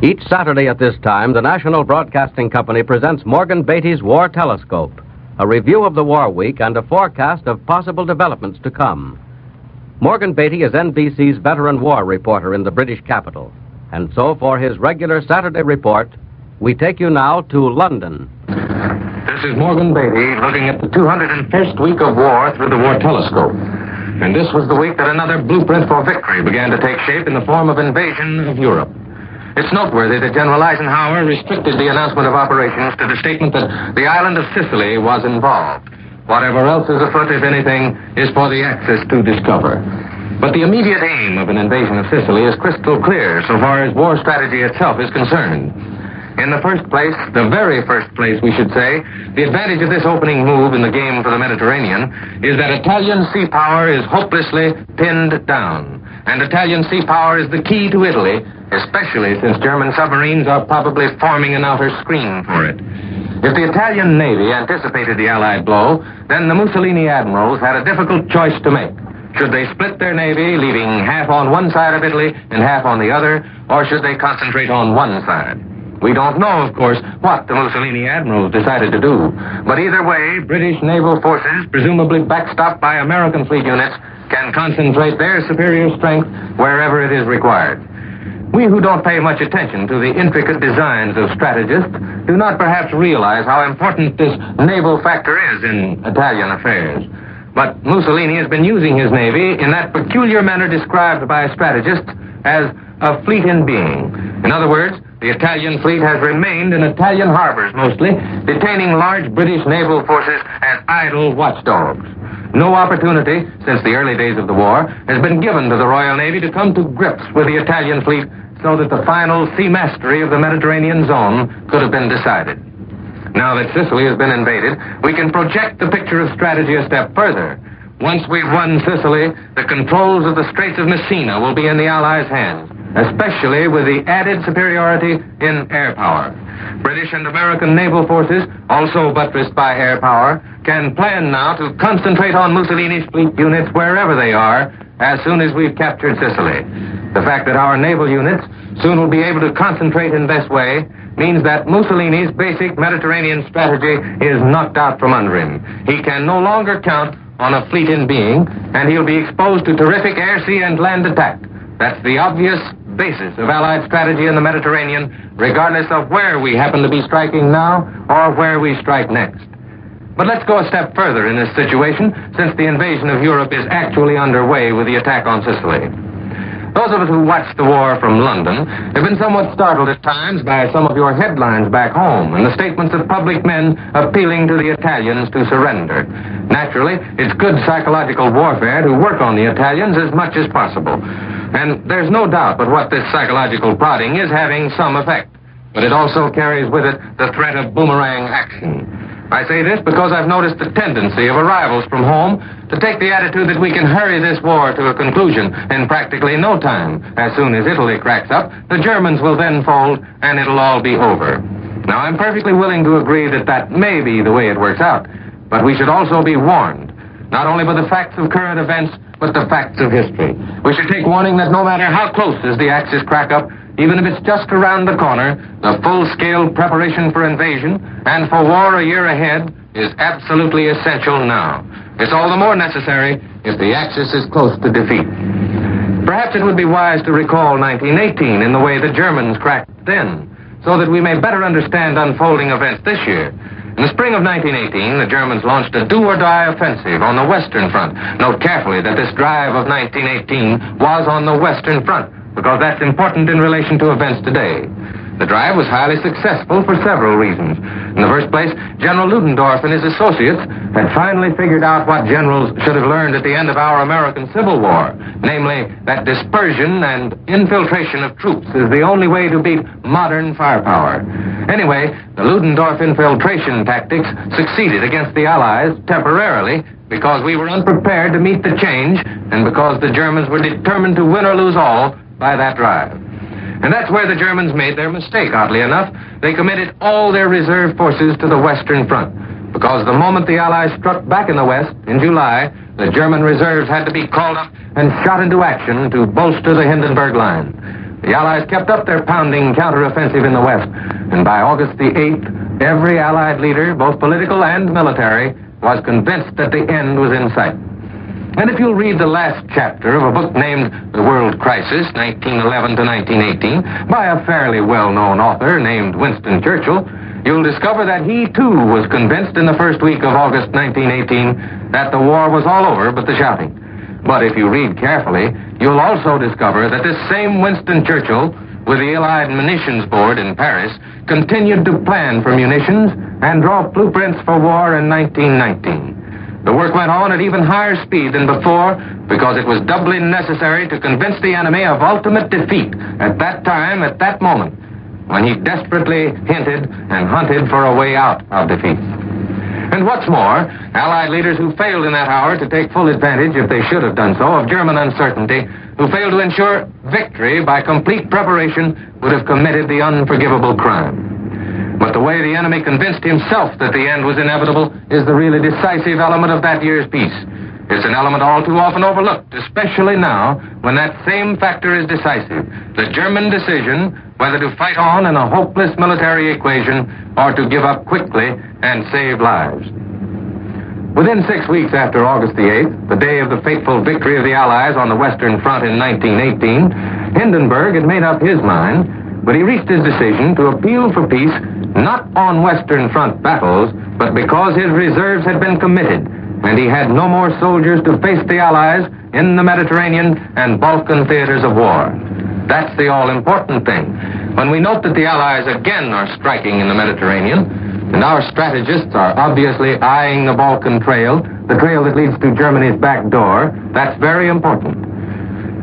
Each Saturday at this time, the National Broadcasting Company presents Morgan Beatty's War Telescope, a review of the war week and a forecast of possible developments to come. Morgan Beatty is NBC's veteran war reporter in the British capital. And so for his regular Saturday report, we take you now to London. This is Morgan Beatty looking at the 201st week of war through the War Telescope. And this was the week that another blueprint for victory began to take shape in the form of invasion of Europe. It's noteworthy that General Eisenhower restricted the announcement of operations to the statement that the island of Sicily was involved. Whatever else is afoot, if anything, is for the Axis to discover. But the immediate aim of an invasion of Sicily is crystal clear so far as war strategy itself is concerned. In the first place, the very first place, we should say, the advantage of this opening move in the game for the Mediterranean is that Italian sea power is hopelessly pinned down. And Italian sea power is the key to Italy, especially since German submarines are probably forming an outer screen for it. If the Italian Navy anticipated the Allied blow, then the Mussolini admirals had a difficult choice to make. Should they split their navy, leaving half on one side of Italy and half on the other, or should they concentrate on one side? We don't know, of course, what the Mussolini admirals decided to do. But either way, British naval forces, presumably backstopped by American fleet units, can concentrate their superior strength wherever it is required. We who don't pay much attention to the intricate designs of strategists do not perhaps realize how important this naval factor is in Italian affairs. But Mussolini has been using his navy in that peculiar manner described by strategists as a fleet in being. In other words, the Italian fleet has remained in Italian harbors mostly, detaining large British naval forces as idle watchdogs. No opportunity, since the early days of the war, has been given to the Royal Navy to come to grips with the Italian fleet so that the final sea mastery of the Mediterranean zone could have been decided. Now that Sicily has been invaded, we can project the picture of strategy a step further. Once we've won Sicily, the controls of the Straits of Messina will be in the Allies' hands, especially with the added superiority in air power. British and American naval forces, also buttressed by air power, can plan now to concentrate on Mussolini's fleet units wherever they are as soon as we've captured Sicily. The fact that our naval units soon will be able to concentrate in this way means that Mussolini's basic Mediterranean strategy is knocked out from under him. He can no longer count on a fleet in being, and he'll be exposed to terrific air, sea, and land attack. That's the obvious basis of Allied strategy in the Mediterranean, regardless of where we happen to be striking now or where we strike next. But let's go a step further in this situation, since the invasion of Europe is actually underway with the attack on Sicily. Those of us who watched the war from London have been somewhat startled at times by some of your headlines back home and the statements of public men appealing to the Italians to surrender. Naturally, it's good psychological warfare to work on the Italians as much as possible. And there's no doubt but what this psychological prodding is having some effect. But it also carries with it the threat of boomerang action. I say this because I've noticed the tendency of arrivals from home to take the attitude that we can hurry this war to a conclusion in practically no time. As soon as Italy cracks up, the Germans will then fold and it'll all be over. Now, I'm perfectly willing to agree that that may be the way it works out, but we should also be warned, not only by the facts of current events, but the facts of history. We should take warning that no matter how close is the Axis crack-up, even if it's just around the corner, the full-scale preparation for invasion and for war a year ahead is absolutely essential now. It's all the more necessary if the Axis is close to defeat. Perhaps it would be wise to recall 1918 in the way the Germans cracked then, so that we may better understand unfolding events this year. In the spring of 1918, the Germans launched a do-or-die offensive on the Western Front. Note carefully that this drive of 1918 was on the Western Front, because that's important in relation to events today. The drive was highly successful for several reasons. In the first place, General Ludendorff and his associates had finally figured out what generals should have learned at the end of our American Civil War, namely that dispersion and infiltration of troops is the only way to beat modern firepower. Anyway, the Ludendorff infiltration tactics succeeded against the Allies temporarily because we were unprepared to meet the change and because the Germans were determined to win or lose all by that drive. And that's where the Germans made their mistake, oddly enough. They committed all their reserve forces to the Western Front, because the moment the Allies struck back in the West, in July, the German reserves had to be called up and shot into action to bolster the Hindenburg Line. The Allies kept up their pounding counteroffensive in the West, and by August the 8th, every Allied leader, both political and military, was convinced that the end was in sight. And if you'll read the last chapter of a book named The World Crisis, 1911 to 1918, by a fairly well-known author named Winston Churchill, you'll discover that he, too, was convinced in the first week of August 1918 that the war was all over but the shouting. But if you read carefully, you'll also discover that this same Winston Churchill, with the Allied Munitions Board in Paris, continued to plan for munitions and draw blueprints for war in 1919. The work went on at even higher speed than before because it was doubly necessary to convince the enemy of ultimate defeat at that time, at that moment, when he desperately hinted and hunted for a way out of defeat. And what's more, Allied leaders who failed in that hour to take full advantage, if they should have done so, of German uncertainty, who failed to ensure victory by complete preparation, would have committed the unforgivable crime. But the way the enemy convinced himself that the end was inevitable is the really decisive element of that year's peace. It's an element all too often overlooked, especially now when that same factor is decisive. The German decision whether to fight on in a hopeless military equation or to give up quickly and save lives. Within 6 weeks after August the 8th, the day of the fateful victory of the Allies on the Western Front in 1918, Hindenburg had made up his mind, but he reached his decision to appeal for peace not on Western Front battles, but because his reserves had been committed, and he had no more soldiers to face the Allies in the Mediterranean and Balkan theaters of war. That's the all-important thing. When we note that the Allies again are striking in the Mediterranean, and our strategists are obviously eyeing the Balkan trail, the trail that leads to Germany's back door, that's very important.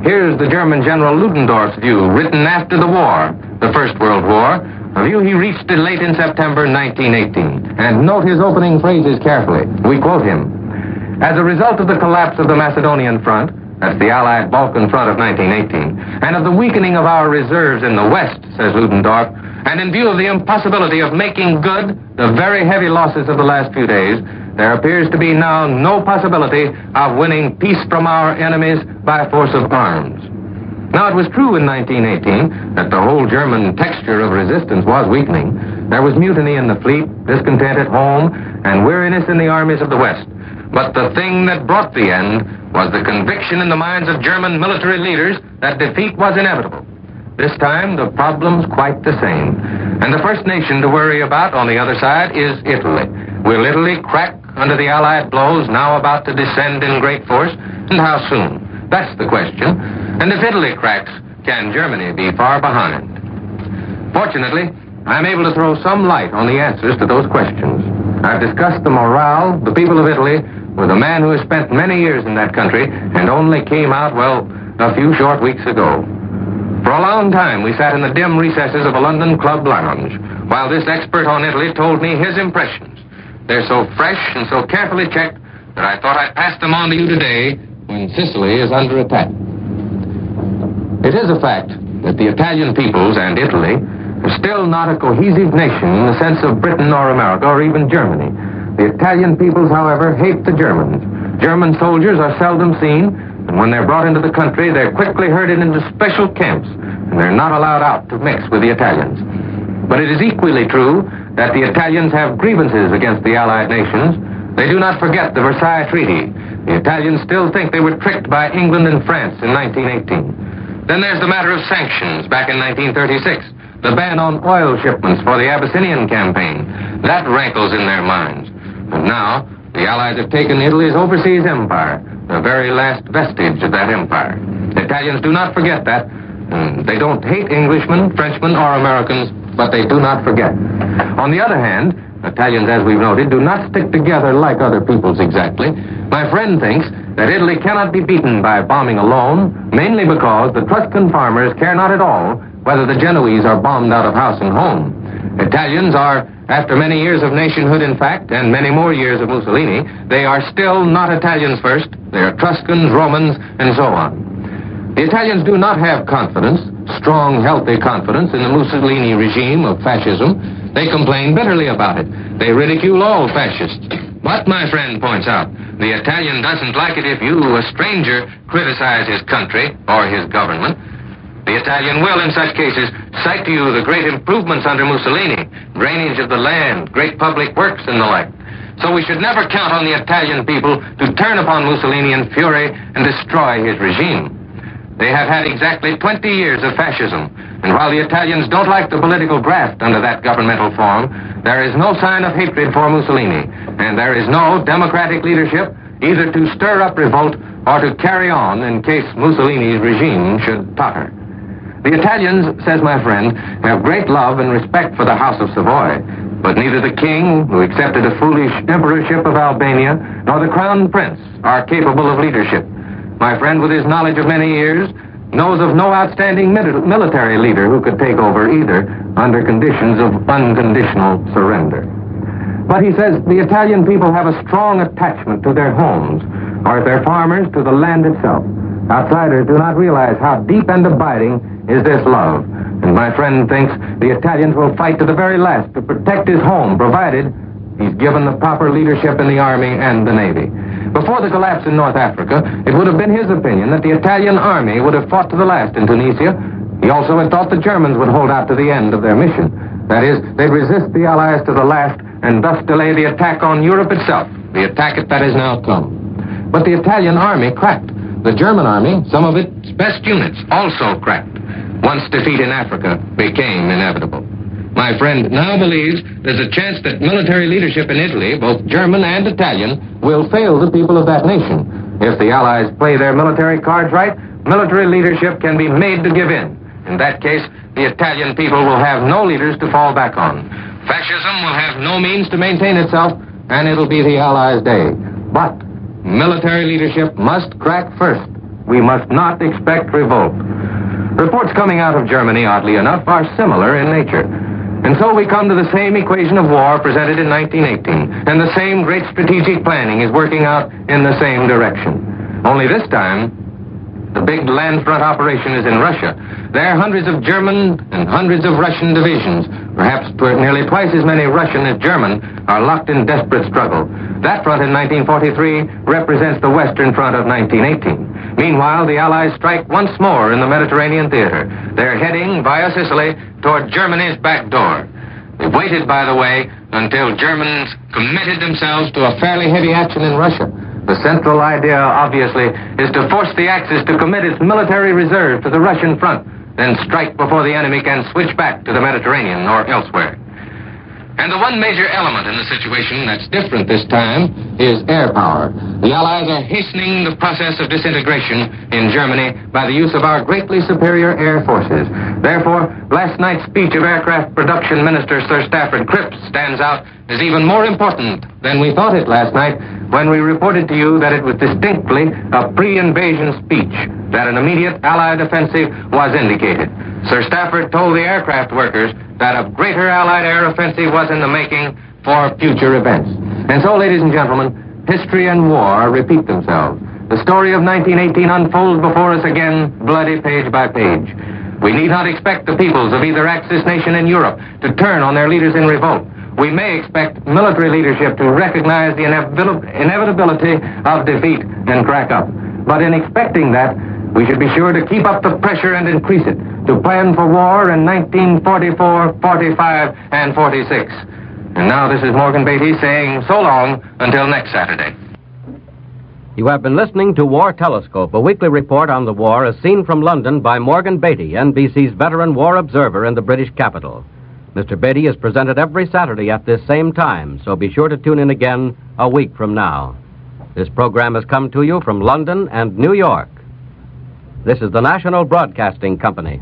Here's the German General Ludendorff's view, written after the war, the First World War, a view he reached late in September 1918. And note his opening phrases carefully. We quote him. As a result of the collapse of the Macedonian front, that's the Allied Balkan front of 1918, and of the weakening of our reserves in the West, says Ludendorff, and in view of the impossibility of making good the very heavy losses of the last few days, there appears to be now no possibility of winning peace from our enemies by force of arms. Now, it was true in 1918 that the whole German texture of resistance was weakening. There was mutiny in the fleet, discontent at home, and weariness in the armies of the West. But the thing that brought the end was the conviction in the minds of German military leaders that defeat was inevitable. This time, the problem's quite the same. And the first nation to worry about on the other side is Italy. Will Italy crack under the Allied blows now about to descend in great force? And how soon? That's the question. And if Italy cracks, can Germany be far behind? Fortunately, I'm able to throw some light on the answers to those questions. I've discussed the morale, the people of Italy, with a man who has spent many years in that country and only came out, well, a few short weeks ago. For a long time, we sat in the dim recesses of a London club lounge, while this expert on Italy told me his impressions. They're so fresh and so carefully checked that I thought I'd pass them on to you today when Sicily is under attack. It is a fact that the Italian peoples and Italy are still not a cohesive nation in the sense of Britain or America or even Germany. The Italian peoples, however, hate the Germans. German soldiers are seldom seen, and when they're brought into the country, they're quickly herded into special camps, and they're not allowed out to mix with the Italians. But it is equally true that the Italians have grievances against the Allied nations. They do not forget the Versailles Treaty. The Italians still think they were tricked by England and France in 1918. Then there's the matter of sanctions back in 1936. The ban on oil shipments for the Abyssinian campaign. That rankles in their minds. And now, the Allies have taken Italy's overseas empire, the very last vestige of that empire. The Italians do not forget that. They don't hate Englishmen, Frenchmen, or Americans, but they do not forget. On the other hand, Italians, as we've noted, do not stick together like other peoples exactly. My friend thinks that Italy cannot be beaten by bombing alone, mainly because the Tuscan farmers care not at all whether the Genoese are bombed out of house and home. Italians are, after many years of nationhood, in fact, and many more years of Mussolini, they are still not Italians first. They are Tuscans, Romans, and so on. The Italians do not have confidence, strong, healthy confidence in the Mussolini regime of fascism. They complain bitterly about it. They ridicule all fascists. But, my friend points out, the Italian doesn't like it if you, a stranger, criticize his country or his government. The Italian will, in such cases, cite to you the great improvements under Mussolini, drainage of the land, great public works, and the like. So we should never count on the Italian people to turn upon Mussolini in fury and destroy his regime. They have had exactly 20 years of fascism, and while the Italians don't like the political graft under that governmental form, there is no sign of hatred for Mussolini, and there is no democratic leadership either to stir up revolt or to carry on in case Mussolini's regime should totter. The Italians, says my friend, have great love and respect for the House of Savoy, but neither the king, who accepted a foolish emperorship of Albania, nor the crown prince are capable of leadership. My friend, with his knowledge of many years, knows of no outstanding military leader who could take over either under conditions of unconditional surrender. But he says the Italian people have a strong attachment to their homes, or if they're farmers, to the land itself. Outsiders do not realize how deep and abiding is this love. And my friend thinks the Italians will fight to the very last to protect his home, provided he's given the proper leadership in the army and the navy. Before the collapse in North Africa, it would have been his opinion that the Italian army would have fought to the last in Tunisia. He also had thought the Germans would hold out to the end of their mission. That is, they'd resist the Allies to the last and thus delay the attack on Europe itself, the attack that has now come. But the Italian army cracked. The German army, some of its best units, also cracked. Once defeat in Africa became inevitable. My friend now believes there's a chance that military leadership in Italy, both German and Italian, will fail the people of that nation. If the Allies play their military cards right, military leadership can be made to give in. In that case, the Italian people will have no leaders to fall back on. Fascism will have no means to maintain itself, and it'll be the Allies' day. But military leadership must crack first. We must not expect revolt. Reports coming out of Germany, oddly enough, are similar in nature. And so we come to the same equation of war presented in 1918, and the same great strategic planning is working out in the same direction. Only this time, the big land front operation is in Russia. There are hundreds of German and hundreds of Russian divisions. Perhaps nearly twice as many Russian as German are locked in desperate struggle. That front in 1943 represents the Western Front of 1918. Meanwhile, the Allies strike once more in the Mediterranean theater. They're heading via Sicily toward Germany's back door. They waited, by the way, until Germans committed themselves to a fairly heavy action in Russia. The central idea, obviously, is to force the Axis to commit its military reserve to the Russian front, then strike before the enemy can switch back to the Mediterranean or elsewhere. And the one major element in the situation that's different this time is air power. The Allies are hastening the process of disintegration in Germany by the use of our greatly superior air forces. Therefore, last night's speech of Aircraft Production Minister Sir Stafford Cripps stands out as even more important than we thought it last night when we reported to you that it was distinctly a pre-invasion speech, that an immediate Allied offensive was indicated. Sir Stafford told the aircraft workers that a greater Allied air offensive was in the making for future events. And so, ladies and gentlemen, history and war repeat themselves. The story of 1918 unfolds before us again, bloody page by page. We need not expect the peoples of either Axis nation in Europe to turn on their leaders in revolt. We may expect military leadership to recognize the inevitability of defeat and crack up. But in expecting that, we should be sure to keep up the pressure and increase it, to plan for war in 1944, 45, and 46. And now this is Morgan Beatty saying so long until next Saturday. You have been listening to War Telescope, a weekly report on the war as seen from London by Morgan Beatty, NBC's veteran war observer in the British capital. Mr. Beatty is presented every Saturday at this same time, so be sure to tune in again a week from now. This program has come to you from London and New York. This is the National Broadcasting Company.